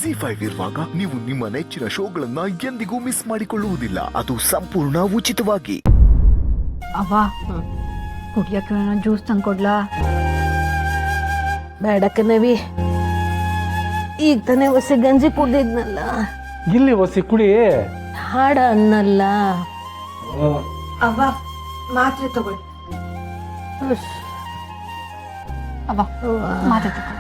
ಜಿ5 ಇರುವಾಗ ನೀವು ನಿಮ್ಮ ನೆಚ್ಚಿನ ಶೋಗಳನ್ನ ಎಂದಿಗೂ ಮಿಸ್ ಮಾಡಿಕೊಳ್ಳುವುದಿಲ್ಲ. ಅದು ಸಂಪೂರ್ಣ ಉಚಿತವಾಗಿ. ಅವ್ವ ಕುಡಿಯಕ್ಕೆ ಜ್ಯೂಸ್ ತಂದ್ಕೊಡ್ಲಾ? ಬೇಡಕ್ಕ ನವಿ, ಈಗ ತಾನೇ ಹೊಸ ಗಂಜಿ ಕುಡ್ದಿದ್ನಲ್ಲ. ಇಲ್ಲಿ ಹೊಸಿ ಕುಡಿ. ಹಾಡ ಅನ್ನಲ್ಲ. ಅವ್ವ ಮಾತ್ರೆ ತಗೊಳ್ಳಿ. ಅವ್ವ ಮಾತ್ರೆ ತಗೊಳ್ಳಿ.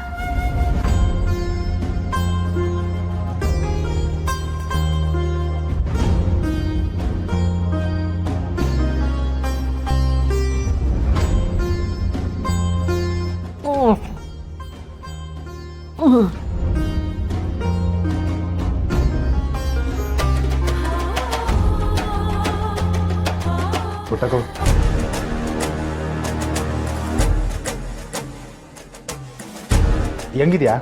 ಪುಟ್ಟಕು, ಹೆಂಗಿದ್ಯಾ?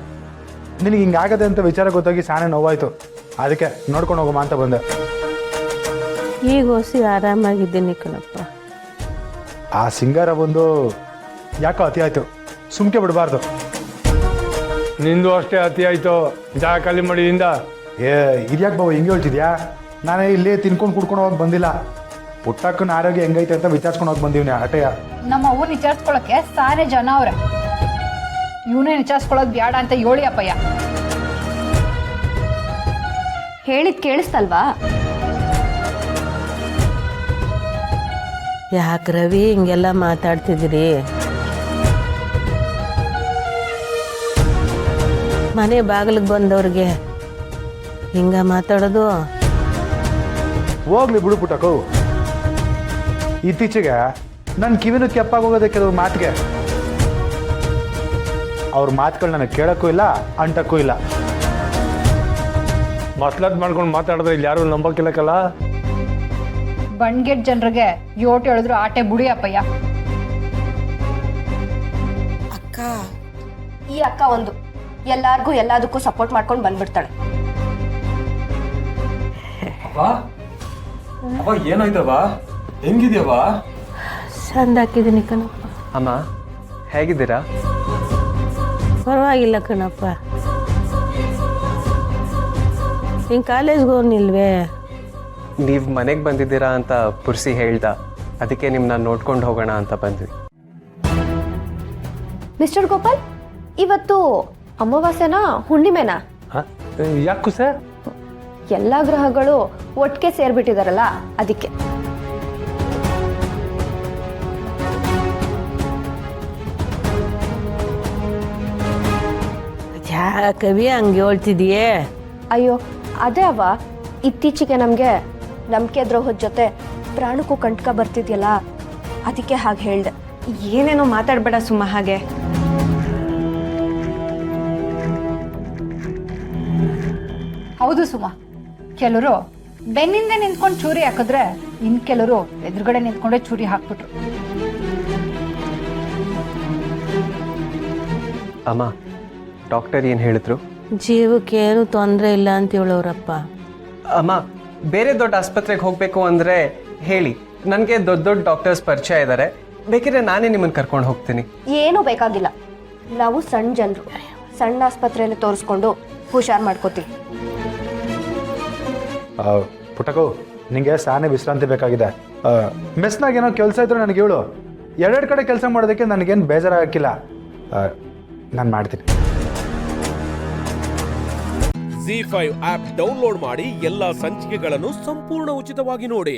ನಿನಗೆ ಹಿಂಗಾಗದೆ ಅಂತ ವಿಚಾರ ಗೊತ್ತಾಗಿ ಸಾನೆ ನೋವಾಯ್ತು. ಅದಕ್ಕೆ ನೋಡ್ಕೊಂಡು ಹೋಗಮ್ಮ ಅಂತ ಬಂದೆ. ಈಗ ಹೊಸಿ ಆರಾಮಾಗಿದ್ದೀನಿ ಕಣಪ್ಪ. ಆ ಸಿಂಗಾರ ಬಂದು ಯಾಕೋ ಅತಿ ಆಯ್ತು. ಸುಮ್ಕೆ ಬಿಡಬಾರ್ದು. ನಿಂದು ಅಷ್ಟೇ ಅತಿ ಆಯ್ತು. ಜಾಗ ಖಾಲಿ ಮಾಡಿದಿಂದ ಇದ್ಯಾಕೆ ಬಾಬು ಹಿಂಗೆ ಹೇಳ್ತಿದ್ಯಾ? ನಾನು ಇಲ್ಲೇ ತಿನ್ಕೊಂಡು ಕುಡ್ಕೊಂಡು ಹೋಗಿ ಬಂದಿಲ್ಲ. ಪುಟ್ಟಕ್ಕನ ಆರೋಗ್ಯ ಹೆಂಗೈತೆ ಅಂತ ವಿಚಾರಿಸ್ಕೊಂಡು ಹೋಗಿ ಬಂದೀವಿ ಆಟೆಯ. ನಮ್ಮ ಅವ್ವ ವಿಚಾರಿಸ್ಕೊಳಕ್ಕೆ ಸಾನೆ ಜನ ಅವ್ರೆ. ಇವನೇ ವಿಚಾರಿಸ್ಕೊಳ್ಳೋದು ಬ್ಯಾಡ ಅಂತ ಹೇಳಿ ಅಪ್ಪಯ್ಯ. ಹೇಳಿದ್ ಕೇಳಿಸ್ತಲ್ವಾ? ಯಾಕೆ ರವಿ ಹಿಂಗೆಲ್ಲ ಮಾತಾಡ್ತಿದ್ದೀರಿ? ಮನೆ ಬಾಗಿಲಿಗೆ ಬಂದವ್ರಿಗೆ ಹಿಂಗ ಮಾತಾಡೋದು? ಹೋಗ್ಲಿ ಬಿಡು ಪುಟ್ಟಕು. ಇತ್ತೀಚೆಗೆ ನನ್ನ ಕಿವಿನೂ ಕೆಪ್ಪಾಗೋಗೋದೆ ಕೆಲವ್ರ ಮಾತಿಗೆ. ಅವ್ರ ಮಾತುಗಳು ನನಗೆ ಕೇಳೋಕ್ಕೂ ಇಲ್ಲ, ಅಂಟಕ್ಕೂ ಇಲ್ಲ. ಮಸ್ಲತ್ ಮಾಡ್ಕೊಂಡು ಮಾತಾಡಿದ್ರೆ ಇಲ್ಲಿ ಯಾರು ನಂಬಕ್ಕಿಲ್ಲಕಲ್ಲ. ಬಣ್ಗೆಟ್ ಜನರಿಗೆ ಯೋಟ್ ಹೇಳಿದ್ರು ಆಟೆ ಬುಡಿ ಅಪ್ಪಯ್ಯ. ಅಕ್ಕ, ಈ ಅಕ್ಕ ಒಂದು ಎಲ್ಲಾರ್ಗೂ ಎಲ್ಲದಕ್ಕೂ ಸಪೋರ್ಟ್ ಮಾಡ್ಕೊಂಡು ಬಂದ್ಬಿಡ್ತಾಳೆ. ಏನಾಯ್ತವ? ಹೆಂಗಿದ್ಯವ? ಚಂದ ಹಾಕಿದ್ದೀನಿ ಕಣಪ್ಪ. ಅಮ್ಮ ಹೇಗಿದ್ದೀರಾ? ಪರವಾಗಿಲ್ಲ ಕಣಪ್ಪ. ಹಿಂಗೆ ಕಾಲೇಜ್ಗೆ ಹೋಗ್ನಿಲ್ವೇ? ನೀವು ಮನೆಗೆ ಬಂದಿದ್ದೀರಾ ಅಂತ ಪುರ್ಸಿ ಹೇಳ್ದ. ಅದಕ್ಕೆ ನಿಮ್ಮನ್ನ ನೋಡ್ಕೊಂಡು ಹೋಗೋಣ ಅಂತ ಬಂದ್ವಿ. ಮಿಸ್ಟರ್ ಗೋಪಾಲ್, ಇವತ್ತು ಅಮಾವಾಸ್ಯೆನಾ ಹುಣ್ಣಿಮೆನಾ? ಯಾಕು ಸರ್? ಎಲ್ಲಾ ಗ್ರಹಗಳು ಒಟ್ಟಿಗೆ ಸೇರ್ಬಿಟ್ಟಿದಾರಲ್ಲ, ಅದಕ್ಕೆ. ಯಾಕವಿ ಹಂಗೆ ಹೇಳ್ತಿದೀಯೇ? ಅಯ್ಯೋ ಅದೇ ಅವ್ವ, ಇತ್ತೀಚೆಗೆ ನಮಗೆ ನಂಬಿಕೆ ದ್ರೋಹದ ಜೊತೆ ಪ್ರಾಣಕ್ಕೂ ಕಂಟಕ ಬರ್ತಿದ್ಯಲ್ಲ, ಅದಕ್ಕೆ ಹಾಗೆ ಹೇಳ್ದೆ. ಏನೇನೋ ಮಾತಾಡಬೇಡ ಸುಮ್ಮ. ಹಾಗೆ ಹೌದು ಸುಮ, ಕೆಲವರು ಬೆನ್ನಿಂದ ನಿಂತ್ಕೊಂಡು ಚೂರಿ ಹಾಕಿದ್ರೆ ಇನ್ ಕೆಲವರು ಎದುರುಗಡೆ ನಿಂತ್ಕೊಂಡೆ ಚೂರಿ ಹಾಕ್ಬಿಟ್ರು. ಅಮ್ಮ, ಡಾಕ್ಟರ್ ಏನು ಹೇಳಿದ್ರು? ಜೀವಕ್ಕೆ ಏನು ತೊಂದರೆ ಇಲ್ಲ ಅಂತ ಹೇಳೋರಪ್ಪ. ಅಮ್ಮ, ಬೇರೆ ದೊಡ್ಡ ಆಸ್ಪತ್ರೆಗೆ ಹೋಗಬೇಕು ಅಂದರೆ ಹೇಳಿ. ನನಗೆ ದೊಡ್ಡ ದೊಡ್ಡ ಡಾಕ್ಟರ್ಸ್ ಪರಿಚಯ ಇದ್ದಾರೆ. ಬೇಕಿದ್ರೆ ನಾನೇ ನಿಮ್ಮನ್ನು ಕರ್ಕೊಂಡು ಹೋಗ್ತೀನಿ. ಏನೂ ಬೇಕಾಗಿಲ್ಲ, ನಾವು ಸಣ್ಣ ಜನರು ಸಣ್ಣ ಆಸ್ಪತ್ರೆಯಲ್ಲಿ ತೋರಿಸ್ಕೊಂಡು ಹುಷಾರು ಮಾಡ್ಕೋತೀವಿ. ಪುಟ್ಟಕು, ನಿಂಗೆ ಸಾನೆ ವಿಶ್ರಾಂತಿ ಬೇಕಾಗಿದೆ. ಮೆಸ್ನಾಗ ಏನೋ ಕೆಲಸ ಇದ್ರೆ ನನಗೆ ಹೇಳು. ಎರಡೆರಡು ಕಡೆ ಕೆಲಸ ಮಾಡೋದಕ್ಕೆ ನನಗೇನು ಬೇಜಾರಾಗಿಲ್ಲ. ನಾನು ಮಾಡ್ತೀನಿ. ಜಿ5 ಆಪ್ ಡೌನ್ಲೋಡ್ ಮಾಡಿ ಎಲ್ಲಾ ಸಂಚಿಕೆಗಳನ್ನು ಸಂಪೂರ್ಣ ಉಚಿತವಾಗಿ ನೋಡಿ.